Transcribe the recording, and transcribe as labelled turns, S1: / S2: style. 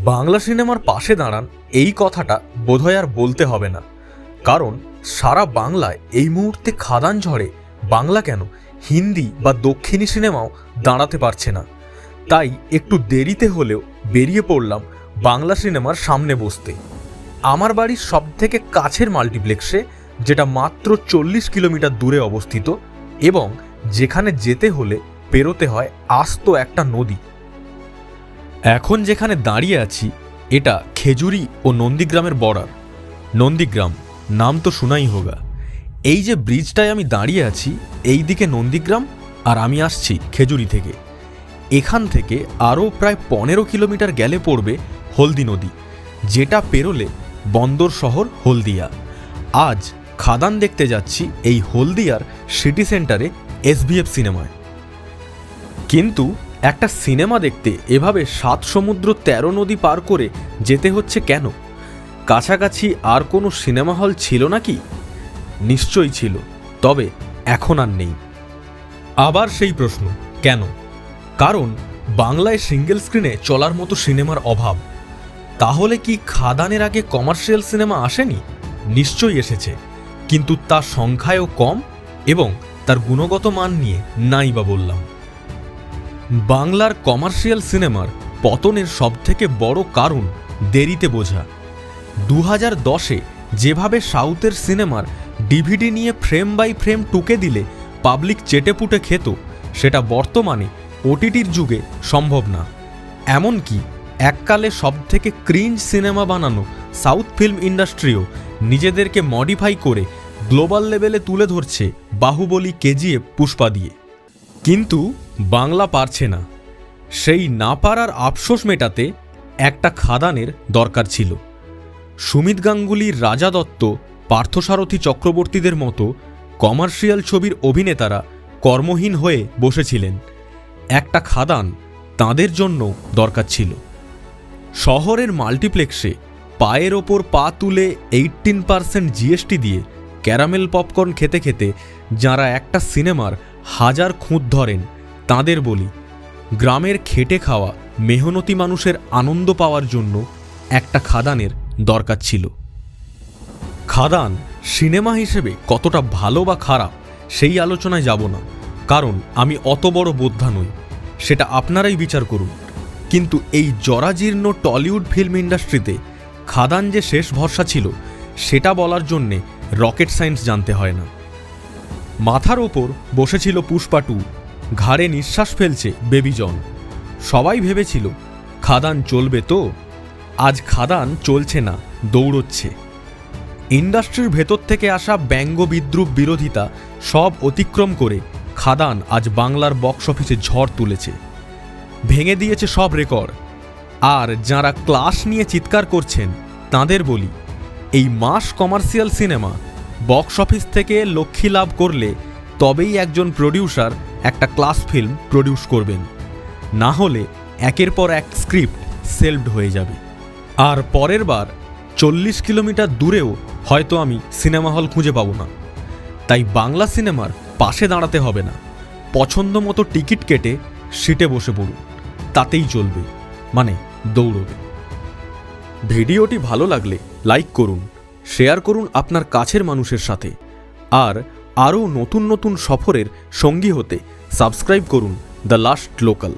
S1: বাংলা সিনেমার পাশে দাঁড়ান এই কথাটা বোধহয় আর বলতে হবে না, কারণ সারা বাংলায় এই মুহূর্তে খাদান ঝড়ে বাংলা কেন হিন্দি বা দক্ষিণী সিনেমাও দাঁড়াতে পারছে না। তাই একটু দেরিতে হলেও বেরিয়ে পড়লাম বাংলা সিনেমার সামনে বসতে। আমার বাড়ির সবথেকে কাছের মাল্টিপ্লেক্সে, যেটা মাত্র 40 কিলোমিটার দূরে অবস্থিত এবং যেখানে যেতে হলে পেরোতে হয় আস্ত একটা নদী। এখন যেখানে দাঁড়িয়ে আছি এটা খেজুরি ও নন্দীগ্রামের বর্ডার। নন্দীগ্রাম নাম তো শোনাই হোগা। এই যে ব্রিজটায় আমি দাঁড়িয়ে আছি এই দিকে নন্দীগ্রাম, আর আমি আসছি খেজুরি থেকে। এখান থেকে আরও প্রায় 15 কিলোমিটার গেলে পড়বে হলদি নদী, যেটা পেরোলে বন্দর শহর হলদিয়া। আজ খাদান দেখতে যাচ্ছি এই হলদিয়ার সিটি সেন্টারে SVF সিনেমায়। কিন্তু একটা সিনেমা দেখতে এভাবে 7 সমুদ্র 13 নদী পার করে যেতে হচ্ছে কেন? কাছাকাছি আর কোনো সিনেমা হল ছিল নাকি? নিশ্চয়ই ছিল, তবে এখন আর নেই। আবার সেই প্রশ্ন, কেন? কারণ বাংলায় সিঙ্গেল স্ক্রিনে চলার মতো সিনেমার অভাব। তাহলে কি খাদানের আগে কমার্শিয়াল সিনেমা আসেনি? নিশ্চয়ই এসেছে, কিন্তু তার সংখ্যায়ও কম এবং তার গুণগত মান নিয়ে নাই বা বললাম। বাংলার কমার্শিয়াল সিনেমার পতনের সবথেকে বড় কারণ দেরিতে বোঝা। 2010-এ যেভাবে সাউথের সিনেমার ডিভিডি নিয়ে ফ্রেম বাই ফ্রেম টুকে দিলে পাবলিক চেটেপুটে খেত, সেটা বর্তমানে OTTর যুগে সম্ভব না। এমনকি এককালে সবথেকে ক্রিঞ্জ সিনেমা বানানো সাউথ ফিল্ম ইন্ডাস্ট্রিও নিজেদেরকে মডিফাই করে গ্লোবাল লেভেলে তুলে ধরছে বাহুবলী, KGF, পুষ্পা দিয়ে। কিন্তু বাংলা পারছে না। সেই না পারার আফসোস মেটাতে একটা খাদানের দরকার ছিল। সুমিত গাঙ্গুলি, রাজা দত্ত, পার্থসারথী চক্রবর্তীদের মতো কমার্শিয়াল ছবির অভিনেতারা কর্মহীন হয়ে বসেছিলেন। একটা খাদান তাঁদের জন্য দরকার ছিল। শহরের মাল্টিপ্লেক্সে পায়ের ওপর পা তুলে 18% GST দিয়ে ক্যারামেল পপকর্ন খেতে খেতে যাঁরা একটা সিনেমার হাজার খুঁত ধরেন, তাঁদের বলি, গ্রামের খেটে খাওয়া মেহনতি মানুষের আনন্দ পাওয়ার জন্য একটা খাদানের দরকার ছিল। খাদান সিনেমা হিসেবে কতটা ভালো বা খারাপ সেই আলোচনায় যাব না, কারণ আমি অত বড় বোদ্ধা নই, সেটা আপনারাই বিচার করুন। কিন্তু এই জরাজীর্ণ টলিউড ফিল্ম ইন্ডাস্ট্রিতে খাদান যে শেষ ভরসা ছিল সেটা বলার জন্যে রকেট সায়েন্স জানতে হয় না। মাথার ওপর বসেছিল পুষ্পা 2, ঘাড়ে নিঃশ্বাস ফেলছে বেবি জন। সবাই ভেবেছিল খাদান চলবে তো। আজ খাদান চলছে না, দৌড়চ্ছে। ইন্ডাস্ট্রির ভেতর থেকে আসা ব্যঙ্গ, বিদ্রুপ, বিরোধিতা সব অতিক্রম করে খাদান আজ বাংলার বক্স অফিসে ঝড় তুলেছে, ভেঙে দিয়েছে সব রেকর্ড। আর যারা ক্লাস নিয়ে চিৎকার করছেন তাঁদের বলি, এই মাস কমার্শিয়াল সিনেমা বক্স অফিস থেকে লক্ষ্মী লাভ করলে তবেই একজন প্রডিউসার একটা ক্লাস ফিল্ম প্রডিউস করবেন, না হলে একের পর এক স্ক্রিপ্ট সেলভড হয়ে যাবে। আর পরের বার 40 কিলোমিটার দূরেও হয়তো আমি সিনেমা হল খুঁজে পাবো না। তাই বাংলা সিনেমার পাশে দাঁড়াতে হবে না, পছন্দ মতো টিকিট কেটে সিটে বসে পড়ুন, তাতেই চলবে, মানে দৌড়বে। ভিডিওটি ভালো লাগলে লাইক করুন, শেয়ার করুন আপনার কাছের মানুষের সাথে, আর আরও নতুন নতুন সফরের সঙ্গী হতে সাবস্ক্রাইব করুন দ্য লাস্ট লোকাল।